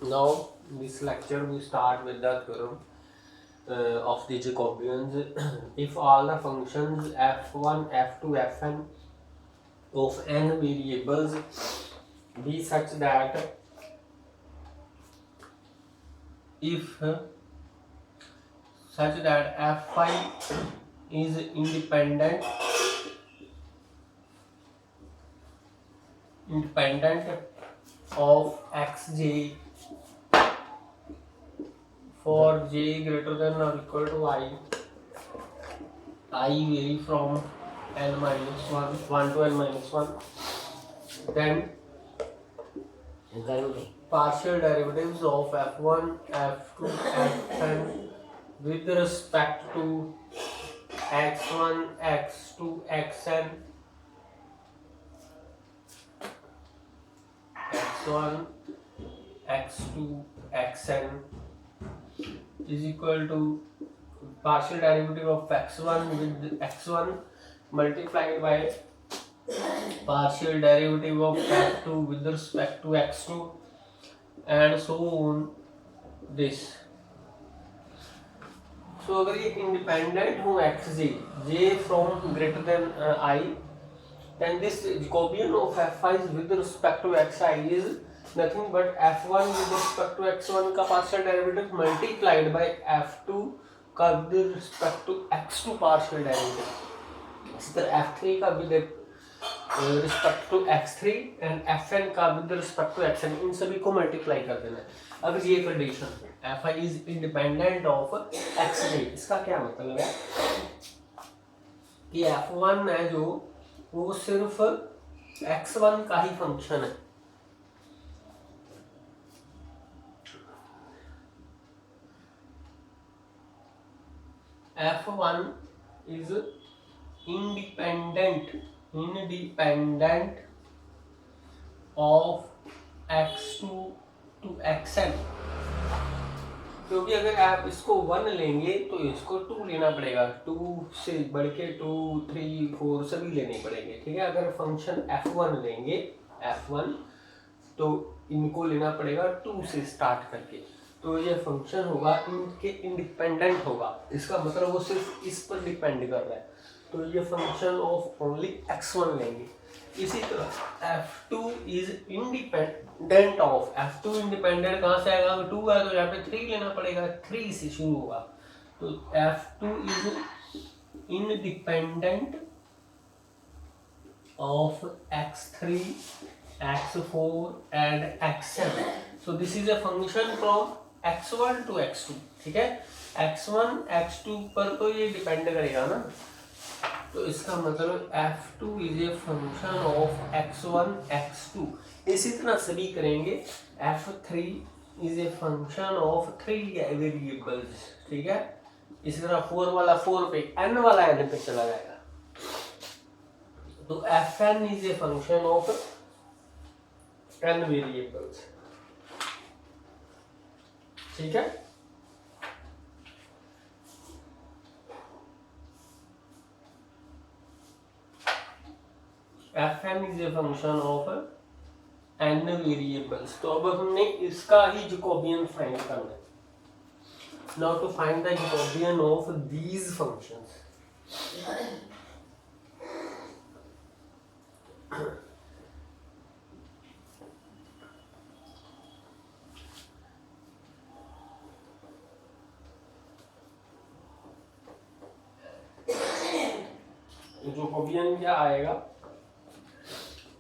Now, this lecture we start with the theorem of the Jacobians. If all the functions f1, f2, fn of n variables be such that f5 is independent of xj for j greater than or equal to I vary from n minus 1 to n minus 1, then partial derivatives of f1, f2, fn with respect to x1, x2, xn, x1, x2, xn is equal to partial derivative of x1 with x1 multiplied by partial derivative of f2 with respect to x2 and so on this. So अगर ये independent हो xj, j from greater than I, then this Jacobian of f5 with respect to xi is nothing but f1 with respect to x1 का partial derivative multiplied by f2 का with respect to x2 partial derivative. इसी तरह f3 का with respect to x3 and fn का with respect to xn, इन सभी को multiply कर देना है. अगर ये condition fi is independent of xj, इसका क्या मतलब है कि f1 है जो वो सिर्फ x1 का ही फंक्शन है. f1 is independent of x2 to xn, क्योंकि अगर आप इसको 1 लेंगे तो इसको 2 लेना पड़ेगा, 2 से बढ़ के 2, 3, 4 सभी लेने पड़ेंगे. ठीक है, अगर फंक्शन f1 लेंगे f1 तो इनको लेना पड़ेगा 2 से स्टार्ट करके, तो ये फंक्शन होगा इनके इंडिपेंडेंट होगा. इसका मतलब वो सिर्फ इस पर डिपेंड कर रहा है, तो ये फंक्शन ऑफ ओनली x1 लेंगे. इसी तरह f2 is independent of, f2 independent कहाँ से आएगा, 2 है तो यहाँ पे 3 लेना पड़ेगा, 3 से शुरू होगा. तो f2 is independent of x3, x4 and xn. so this is a function from x1 to x2. ठीक है, x1 x2 पर तो ये डिपेंड करेगा ना, तो इसका मतलब f2 is a function of x1 x2. इसी तरह सभी करेंगे. f3 is a function of 3 variables. ठीक है, इसी तरह 4 वाला 4 पे, n वाला n पे चला जाएगा. तो fn is a function of n variables. ठीक है, fn is a function of n variables. तो अब हमने इसका ही Jacobian फाइंड करना है. Now to find the Jacobian of these functions. Jacobian क्या आएगा,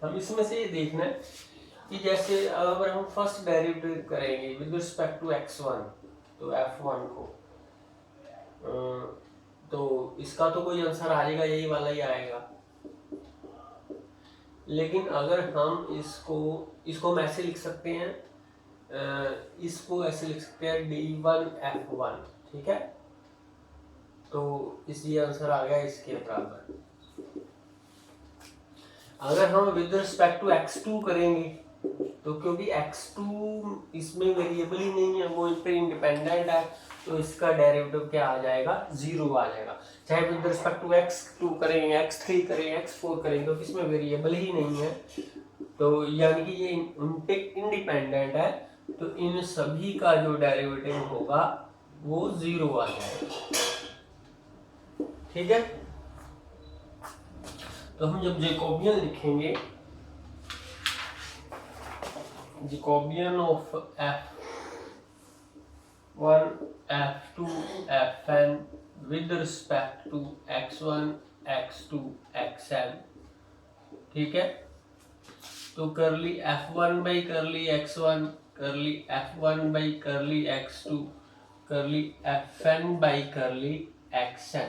हम इसमें से ये देखना है कि जैसे अगर हम फर्स्ट डेरिवेटिव करेंगे विद रिस्पेक्ट टू x1, तो f1 को, तो इसका तो कोई आंसर आ जाएगा, यही वाला ही आएगा. लेकिन अगर हम इसको हम ऐसे लिख सकते हैं, इसको ऐसे लिख सकते हैं d1 f1. ठीक है, तो इसलिए आंसर आ गया इसके बराबर. अगर हम विद रिस्पेक्ट टू x2 करेंगे तो क्योंकि x2 इसमें वेरिएबल ही नहीं है, वो इन पे इंडिपेंडेंट है, तो इसका डेरिवेटिव क्या आ जाएगा, 0 आ जाएगा. चाहे विद रिस्पेक्ट टू x2 करेंगे, x3 करेंगे, x4 करेंगे, तो इसमें वेरिएबल ही नहीं है, तो यानी कि ये उन पे इंडिपेंडेंट है, तो इन सभी का जो डेरिवेटिव होगा वो 0 आ जाएगा। ठीक है, तो हम जब जैकोबियन लिखेंगे, Jacobian of F1 F2 Fn with respect to x1 x2 xn, ठीक है, तो करली F1 बाई करली x1, करली F1 बाई करली x2, करली Fn बाई करली xn।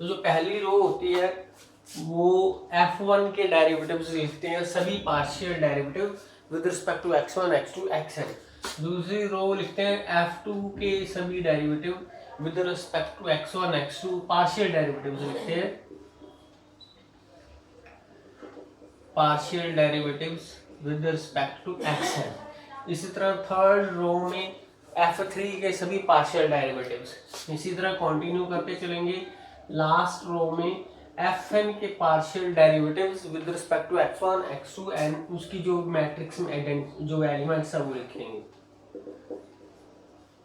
तो जो पहली रो होती है वो F1 के डेरिवेटिव्स लिखते हैं, सभी partial derivative with respect to x1 x2 xn। दूसरी रो लिखते हैं F2 के सभी derivative with respect to x1 x2 partial derivatives लिखते हैं, partial derivatives with respect to xn। इसी तरह थर्ड रो में F3 के सभी पार्शियल डेरिवेटिव्स। इसी तरह कंटिन्यू करते चलेंगे। लास्ट रो में Fn के partial derivatives with respect to x1 x2 and उसकी जो मैट्रिक्स में जो एलिमेंट्स है वो लिखेंगे।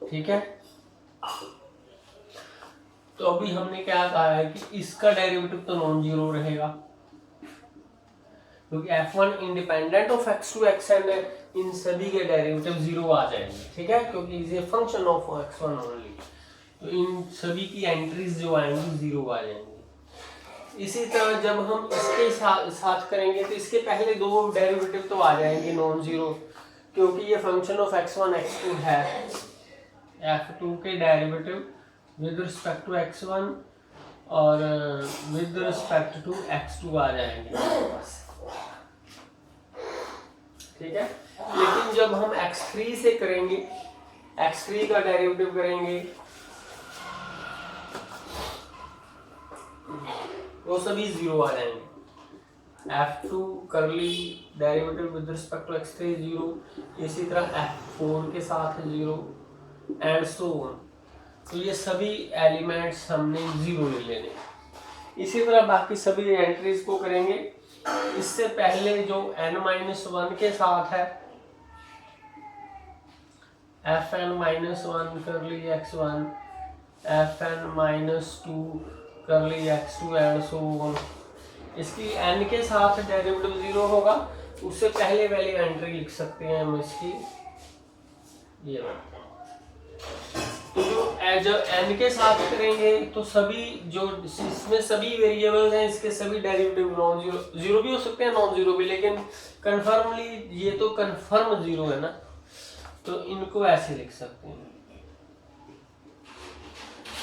ठीक है, तो अभी हमने क्या कहा है कि इसका डेरिवेटिव तो नॉन जीरो रहेगा क्योंकि F1 independent of x2 xn है, इन सभी के डेरिवेटिव 0 आ जाएंगे। ठीक है, क्योंकि is a function of x1 only, तो इन सभी की एंट्रीज जो आएंगी 0 आ जाएंगी। इसी तरह जब हम इसके साथ करेंगे तो इसके पहले दो डेरिवेटिव तो आ जाएंगे नॉन जीरो, क्योंकि ये फंक्शन ऑफ x1 x2 है। F2 के derivative with respect to x1 और विद रिस्पेक्ट टू x2 आ जाएंगे। ठीक है, लेकिन जब हम x3 से करेंगे, x3 का डेरिवेटिव करेंगे, वो सभी 0 आ जाएंगे। F2 करली derivative with respect to x3 0, इसी तरह F4 के साथ 0 एंड सो ऑन। तो ये सभी एलिमेंट्स हमने 0 ले लेने। इसी तरह बाकी सभी एंट्रीज को करेंगे। इससे पहले जो n-1 के साथ है Fn-1 करली x1, Fn-2 करली x2 एंड सो ऑन। इसकी n के साथ डेरिवेटिव 0 होगा, उससे पहले वाली एंट्री लिख सकते हैं हम इसकी ये। तो जो n के साथ करेंगे तो सभी जो इसमें सभी वेरिएबल्स हैं इसके सभी डेरिवेटिव नॉन जीरो, जीरो भी हो सकते हैं नॉन जीरो भी, लेकिन कन्फर्मली ये तो कन्फर्म 0 है ना, तो इनको ऐसे लिख सकते हैं।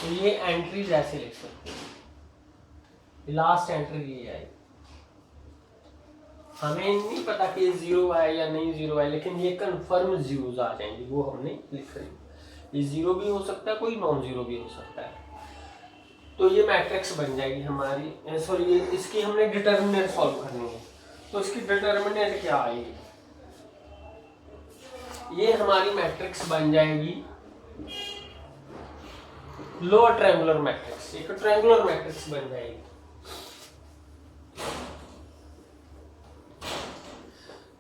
तो ये एंट्रीज ऐसे लिख सकते हैं, लास्ट एंट्री ये है। हमें नहीं पता कि ये 0 है या नहीं 0 है, लेकिन ये कन्फर्म जीरोस आ जाएंगे, वो हमने लिख रही। ये 0 भी हो सकता है, कोई नॉन जीरो भी हो सकता है। तो ये मैट्रिक्स बन जाएगी हमारी। सॉरी, इसकी हमने डिटर्मिनेंट सॉल्व करनी है, तो इसकी डिटर्मिनेंट क्या आएगी, ये हमारी मैट्रिक्स बन जाएगी लोअर ट्रायंगुलर मैट्रिक्स, एक ट्रायंगुलर मैट्रिक्स बन जाएगी।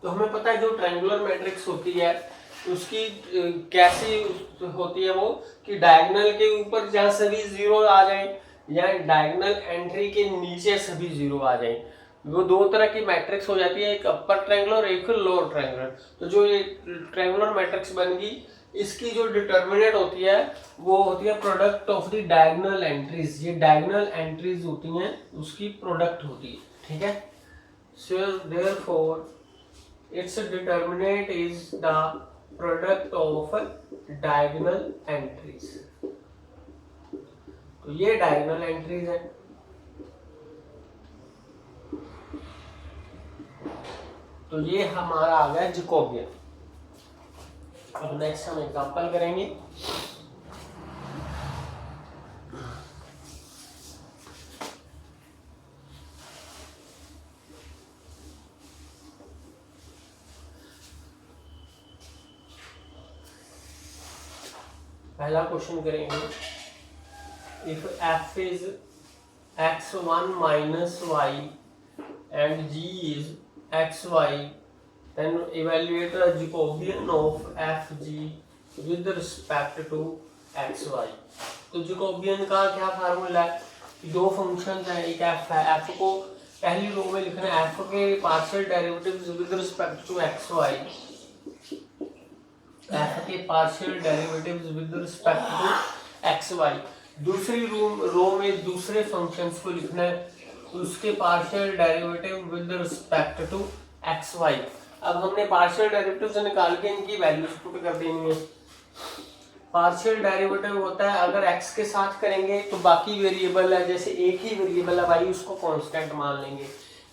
तो हमें पता है जो ट्रायंगुलर मैट्रिक्स होती है उसकी कैसी होती है वो, कि डायगोनल के ऊपर जहाँ सभी 0 आ जाए या डायगोनल एंट्री के नीचे सभी 0 आ जाए। वो दो तरह की मैट्रिक्स हो जाती है, एक अपर ट्रायंगुलर और एक लोअर ट्रायंगुलर। तो जो ये ट्रायंगुलर मैट्रिक्स बन गई, इसकी जो डिटर्मिनेंट होती है वो होती है product of the diagonal entries. ये डायगोनल एंट्रीज होती हैं उसकी प्रोडक्ट होती है। ठीक है, so therefore its determinant is the product of diagonal entries। तो ये diagonal entries है। तो ये हमारा आ गया जैकोबियन। अब नेक्स्ट हम एग्जांपल करेंगे। पहला क्वेश्चन करेंगे, if f is x1 minus y and g is xy then evaluate the Jacobian of fg with respect to xy। तो Jacobian का क्या फार्मूला है, दो फंक्शन है, एक f है, f को पहली रो में लिखना है f के partial derivatives with respect to xy, f के partial derivatives with respect to xy। दूसरी रो में दूसरे फंक्शंस को लिखना है, उसके partial derivative with respect to xy। अब हमने पार्शियल डेरिवेटिव्स निकाल के इनकी वैल्यूज पुट कर देनी है। पार्शियल डेरिवेटिव होता है अगर x के साथ करेंगे तो बाकी वेरिएबल है, जैसे एक ही वेरिएबल है भाई उसको कांस्टेंट मान लेंगे,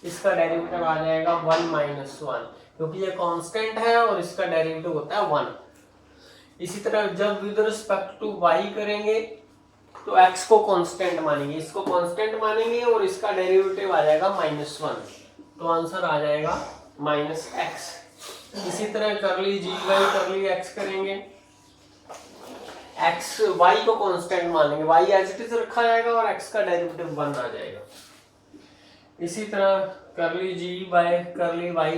इसका डेरिवेटिव आ जाएगा 1 - 1 क्योंकि ये कांस्टेंट है और इसका डेरिवेटिव होता है 1। इसी तरह जब विद रिस्पेक्ट टू y करेंगे तो x को कांस्टेंट मानेंगे, इसको कांस्टेंट मानेंगे और इसका डेरिवेटिव आ जाएगा -1, तो आंसर आ जाएगा -x। इसी तरह करली जी वाई करली x करेंगे, x y को कांस्टेंट मानेंगे, y एज इट इज रखा जाएगा और x का डेरिवेटिव 1 आ जाएगा। इसी तरह curly g by curly y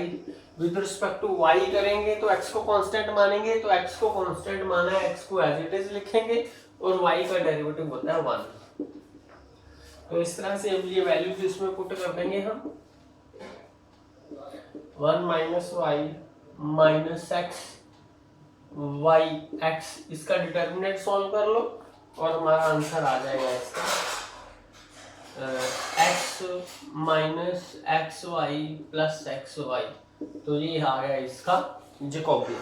with respect to y करेंगे तो x को कांस्टेंट मानेंगे, तो x को कांस्टेंट माना है, x को एज इट इज लिखेंगे और y का डेरिवेटिव होता है 1। तो इस तरह से अब ये वैल्यूज इसमें पुट कर देंगे हम, 1 - y - x y x, इसका डिटर्मिनेंट सॉल्व कर लो और हमारा आंसर आ जाएगा इसका x - xy + xy। तो ये आ गया इसका जैकोबियन।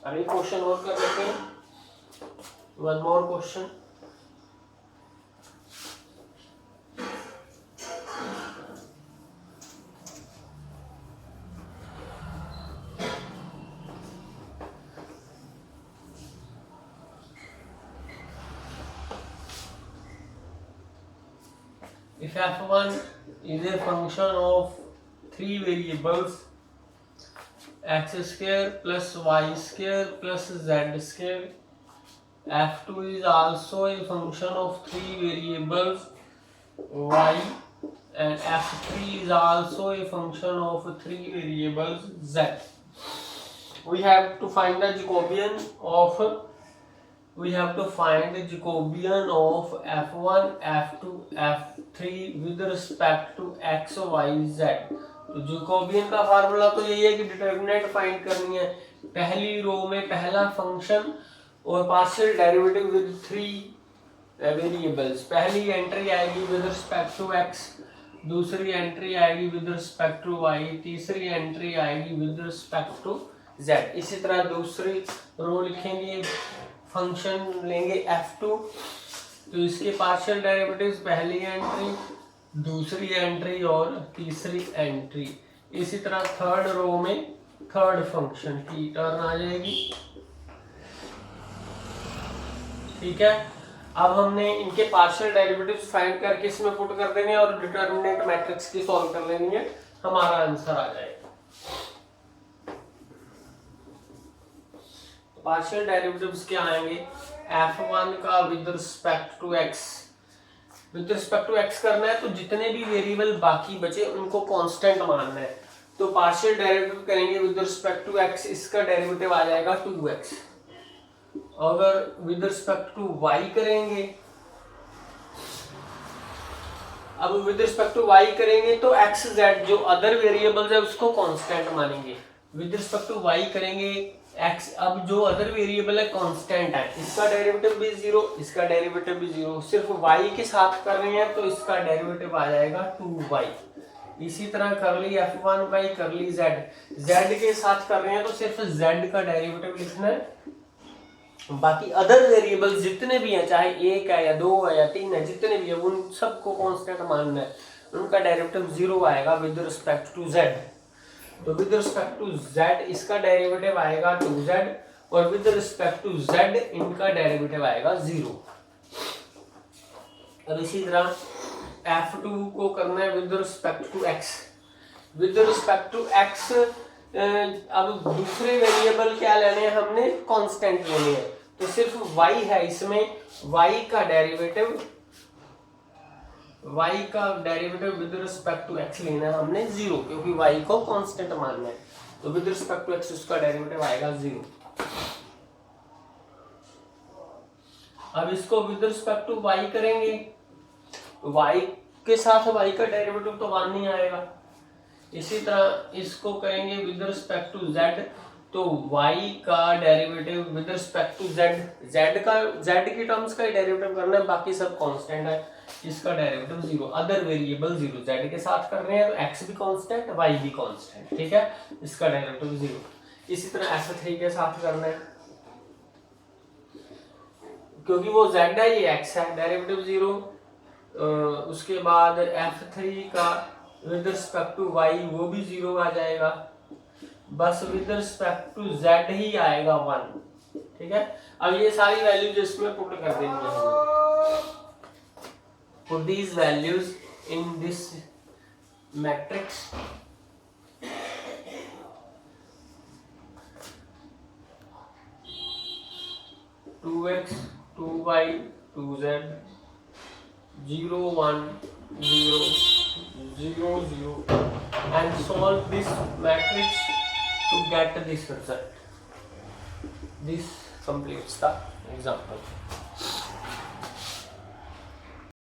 अब एक क्वेश्चन और कर लेते हैं, one more question. If f1 is a function of three variables x square plus y square plus z square, f2 is also a function of three variables y, and f3 is also a function of three variables z. We have to find the Jacobian of f1, f2, f3 with respect to x, y, z। तो Jacobian का formula तो यही है कि determinant find करनी है, पहली रो में पहला फंक्शन और partial derivative with three variables. पहली एंट्री आएगी विद रिस्पेक्ट टू x, दूसरी एंट्री आएगी विद रिस्पेक्ट टू y, तीसरी एंट्री आएगी विद रिस्पेक्ट टू z। इसी तरह दूसरी रो लिखेंगे, फंक्शन लेंगे f2, तो इसके पार्शियल डेरिवेटिव्स पहली एंट्री, दूसरी एंट्री और तीसरी एंट्री। इसी तरह थर्ड रो में थर्ड फंक्शन की टर्न आ जाएगी। ठीक है, अब हमने इनके पार्शियल डेरिवेटिव्स फाइंड करके इसमें पुट कर देंगे और डिटरमिनेंट मैट्रिक्स की सॉल्व कर लेनी है, हमारा आंसर आ जाएगा। पार्शियल डेरिवेटिव्स क्या आएंगे, f1 का with respect to x, with respect to x करना है तो जितने भी वेरिएबल बाकी बचे उनको कांस्टेंट मानना है, तो पार्शियल डेरिवेटिव करेंगे विद रिस्पेक्ट टू x, इसका डेरिवेटिव आ जाएगा 2x। अगर विद रिस्पेक्ट टू y करेंगे, अब विद रिस्पेक्ट टू y करेंगे तो x z जो अदर वेरिएबल्स है उसको कांस्टेंट मानेंगे, विद रिस्पेक्ट टू y करेंगे x, अब जो अदर वेरिएबल है कांस्टेंट है, इसका डेरिवेटिव भी 0, इसका डेरिवेटिव भी 0, सिर्फ y के साथ कर रहे हैं तो इसका डेरिवेटिव आ जाएगा 2y। इसी तरह करली f1 बाई करली z, z के साथ कर रहे हैं तो सिर्फ z का डेरिवेटिव लिखना है, बाकी अदर वेरिएबल जितने भी हैं, चाहे 1 है या 2 है या 3 है, जितने भी है उन सबको कांस्टेंट मानना है, उनका डेरिवेटिव 0 आएगा विद रिस्पेक्ट टू z। तो विद रिस्पेक्ट टू z इसका डेरिवेटिव आएगा 2z और विद रिस्पेक्ट टू z इनका डेरिवेटिव आएगा 0। और इसी तरह f2 को करना है with respect to x, with respect to x अब दूसरे वेरिएबल क्या लेने हैं, हमने कांस्टेंट लेने हैं, तो सिर्फ y है इसमें, y का derivative with respect to x लेना है हमने 0, क्योंकि y को कांस्टेंट मानना है। तो विद रिस्पेक्ट टू एक्स उसका डेरिवेटिव आएगा 0। अब इसको विद रिस्पेक्ट टू वाई करेंगे, वाई के साथ वाई का डेरिवेटिव तो 1 नहीं आएगा। इसी तरह इसको करेंगे विद रिस्पेक्ट टू जेड, तो y का derivative with respect to z की टर्म्स का ही डेरिवेटिव करना है, बाकी सब कांस्टेंट है, इसका डेरिवेटिव 0। अदर वेरिएबल 0, z के साथ कर रहे हैं तो x भी कांस्टेंट y भी कांस्टेंट, ठीक है, इसका डेरिवेटिव 0। इसी तरह f3 के साथ करना है, क्योंकि वो z है ये x है, डेरिवेटिव 0। उसके बाद f3 का विद रिस्पेक्ट टू y वो भी 0 आ जाएगा, बस विद रिस्पेक्ट टू z ही आएगा 1, ठीक है। अब ये सारी वैल्यूज इसमें पुट कर देंगे हम, put these values in this matrix. Two x, 2y, 2z, 0, 1, 0, 0, 0, and solve this matrix to get this result. This completes the example.